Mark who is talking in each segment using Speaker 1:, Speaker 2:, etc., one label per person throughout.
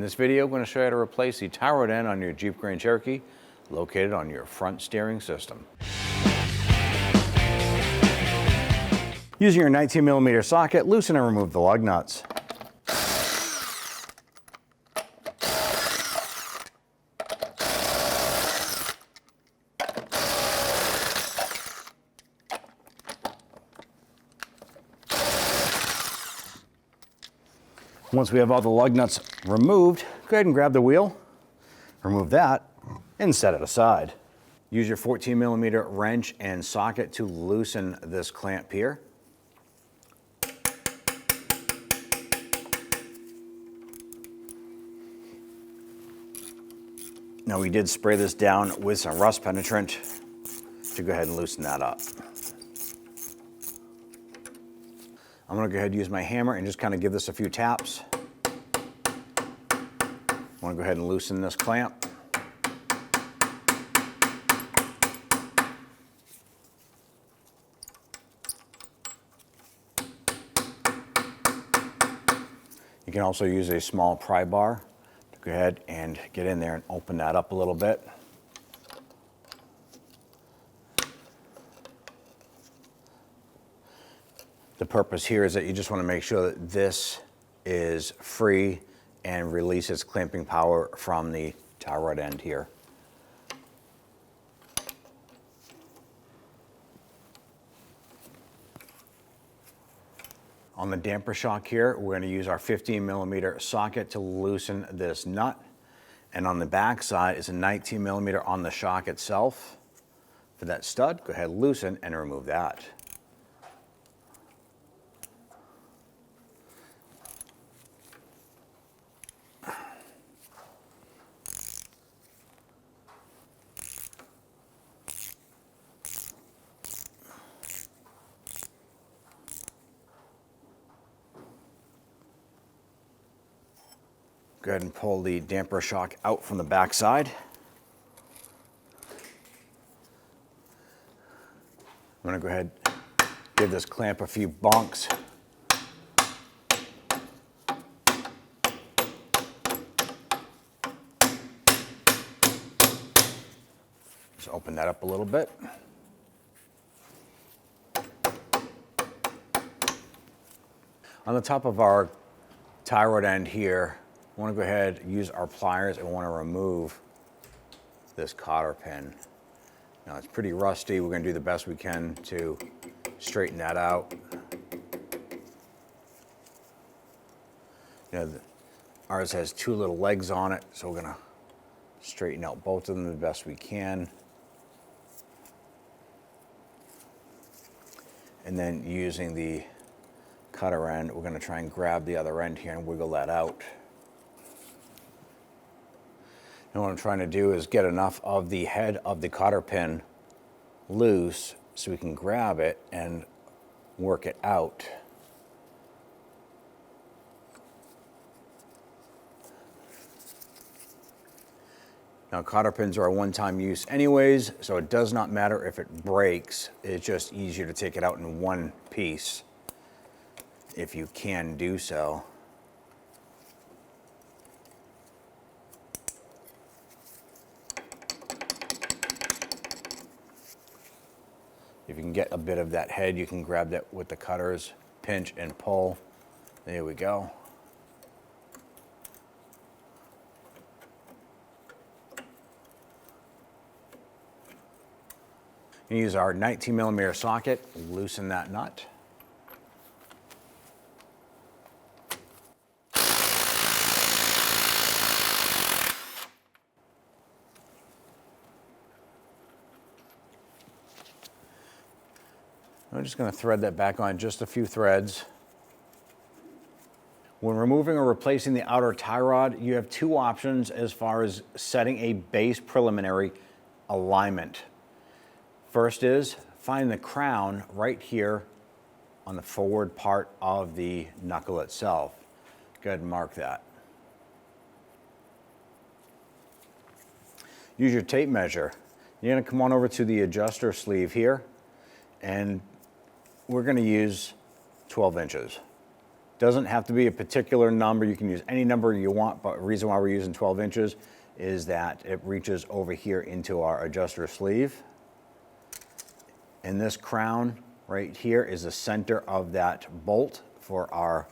Speaker 1: In this video, I'm going to show you how to replace the tie rod end on your Jeep Grand Cherokee located on your front steering system. Using your 19mm socket, loosen and remove the lug nuts. Once we have all the lug nuts removed, go ahead and grab the wheel, remove that, and set it aside. Use your 14mm wrench and socket to loosen this clamp here. Now we did spray this down with some rust penetrant to go ahead and loosen that up. I'm going to go ahead and use my hammer and just kind of give this a few taps. I want to go ahead and loosen this clamp. You can also use a small pry bar to go ahead and get in there and open that up a little bit. The purpose here is that you just want to make sure that this is free and releases clamping power from the tie rod end here. On the damper shock here, we're going to use our 15mm socket to loosen this nut. And on the back side is a 19mm on the shock itself. For that stud, go ahead, loosen and remove that. Go ahead and pull the damper shock out from the back side. I'm going to go ahead and give this clamp a few bonks. Just open that up a little bit. On the top of our tie rod end here, I want to go ahead and use our pliers and want to remove this cotter pin. Now it's pretty rusty. We're going to do the best we can to straighten that out. You know, ours has two little legs on it, so we're going to straighten out both of them the best we can. And then using the cutter end, we're going to try and grab the other end here and wiggle that out. And what I'm trying to do is get enough of the head of the cotter pin loose so we can grab it and work it out. Now, cotter pins are a one-time use anyways, so it does not matter if it breaks. It's just easier to take it out in one piece if you can do so. If you can get a bit of that head, you can grab that with the cutters, pinch and pull. There we go. You use our 19mm socket, loosen that nut. I'm just going to thread that back on just a few threads. When removing or replacing the outer tie rod, you have two options as far as setting a base preliminary alignment. First is find the crown right here on the forward part of the knuckle itself. Go ahead and mark that. Use your tape measure. You're going to come on over to the adjuster sleeve here, and we're going to use 12 inches. Doesn't have to be a particular number. You can use any number you want, but the reason why we're using 12 inches is that it reaches over here into our adjuster sleeve. And this crown right here is the center of that bolt for our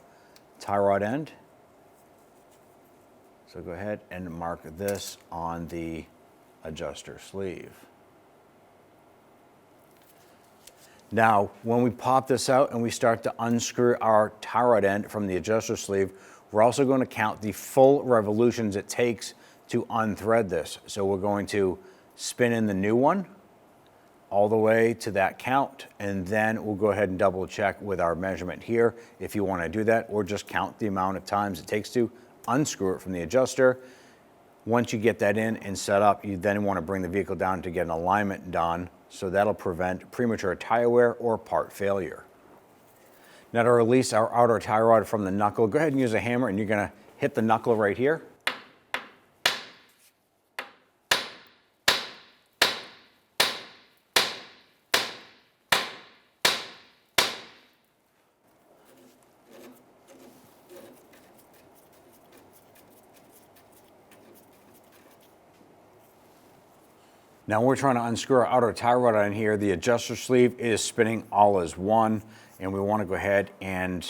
Speaker 1: tie rod end. So go ahead and mark this on the adjuster sleeve. Now, when we pop this out and we start to unscrew our tie rod end from the adjuster sleeve, we're also going to count the full revolutions it takes to unthread this. So we're going to spin in the new one all the way to that count, and then we'll go ahead and double check with our measurement here if you want to do that, or just count the amount of times it takes to unscrew it from the adjuster. Once you get that in and set up, you then want to bring the vehicle down to get an alignment done, so that'll prevent premature tire wear or part failure. Now to release our outer tie rod from the knuckle, go ahead and use a hammer, and you're going to hit the knuckle right here. Now we're trying to unscrew our outer tie rod on here. The adjuster sleeve is spinning all as one, and we want to go ahead and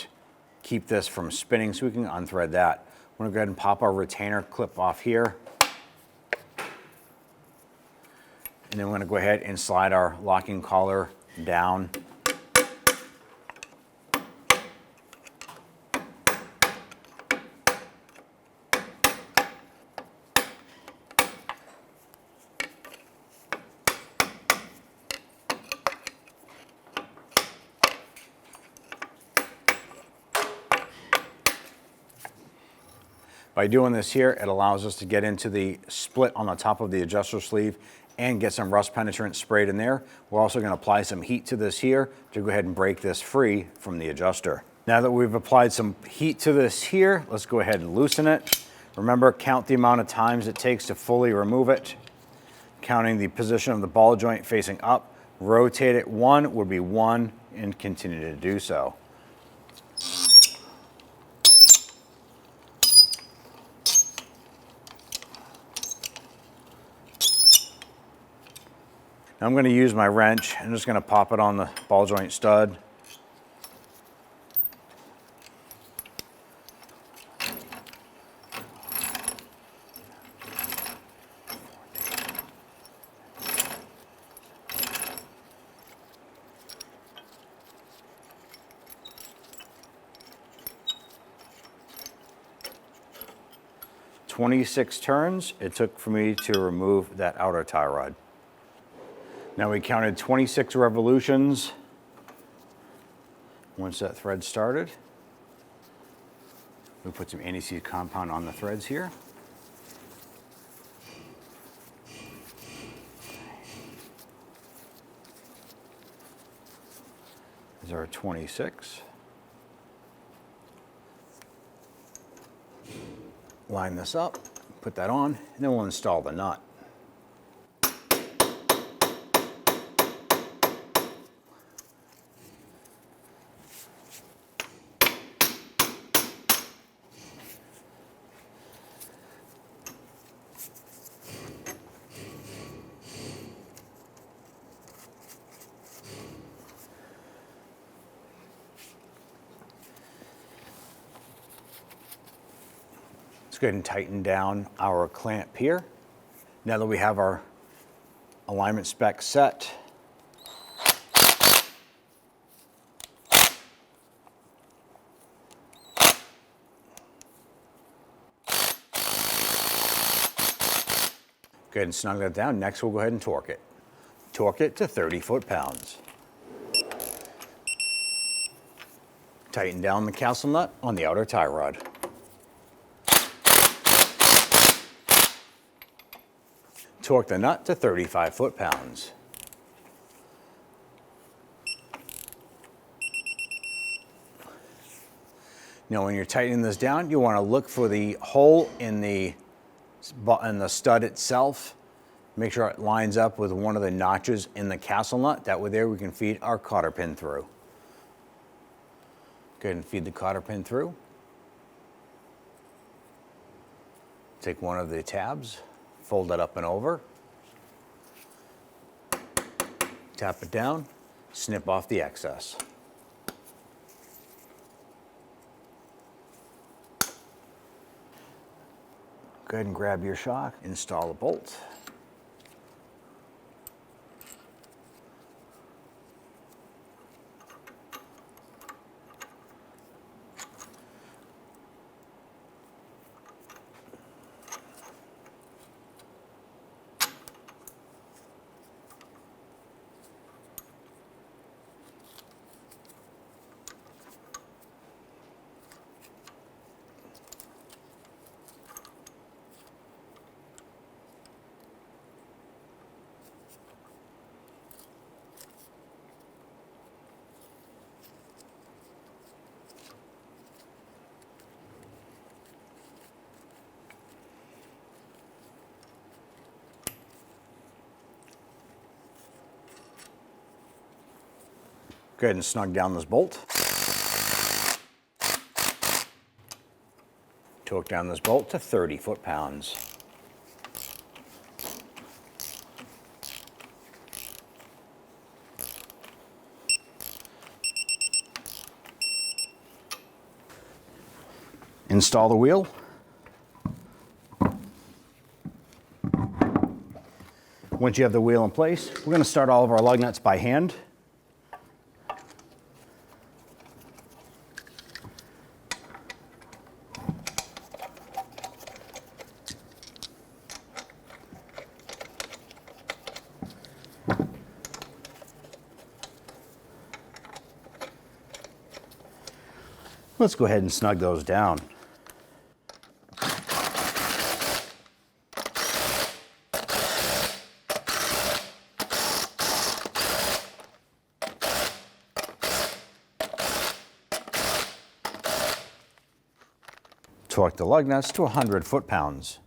Speaker 1: keep this from spinning so we can unthread that. We're going to go ahead and pop our retainer clip off here. And then we're going to go ahead and slide our locking collar down. By doing this here, it allows us to get into the split on the top of the adjuster sleeve and get some rust penetrant sprayed in there. We're also going to apply some heat to this here to go ahead and break this free from the adjuster. Now that we've applied some heat to this here, let's go ahead and loosen it. Remember, count the amount of times it takes to fully remove it. Counting the position of the ball joint facing up, rotate it 1 would be 1, and continue to do so. Now I'm going to use my wrench. I'm just going to pop it on the ball joint stud. "26 turns it took for me to remove that outer tie rod. Now we counted 26 revolutions once that thread started. We put some anti-seize compound on the threads here. These are 26. Line this up, put that on, and then we'll install the nut. Go ahead and tighten down our clamp here. Now that we have our alignment spec set, go ahead and snug that down. Next, we'll go ahead and torque it. Torque it to 30 foot-pounds. Tighten down the castle nut on the outer tie rod. Torque the nut to 35 foot-pounds. Now when you're tightening this down, you want to look for the hole in the stud itself. Make sure it lines up with one of the notches in the castle nut. That way there we can feed our cotter pin through. Go ahead and feed the cotter pin through. Take one of the tabs, fold it up and over, tap it down, snip off the excess. Go ahead and grab your shock, install the bolt. Go ahead and snug down this bolt. Torque down this bolt to 30 foot-pounds. Install the wheel. Once you have the wheel in place, we're going to start all of our lug nuts by hand. Let's go ahead and snug those down. Torque the lug nuts to 100 foot-pounds.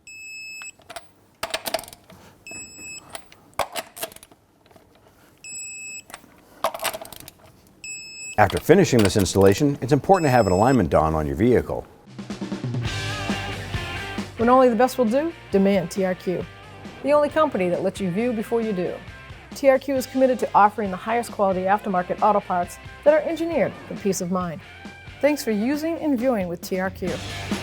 Speaker 1: After finishing this installation, it's important to have an alignment done on your vehicle.
Speaker 2: When only the best will do, demand TRQ. The only company that lets you view before you do. TRQ is committed to offering the highest quality aftermarket auto parts that are engineered for peace of mind. Thanks for using and viewing with TRQ.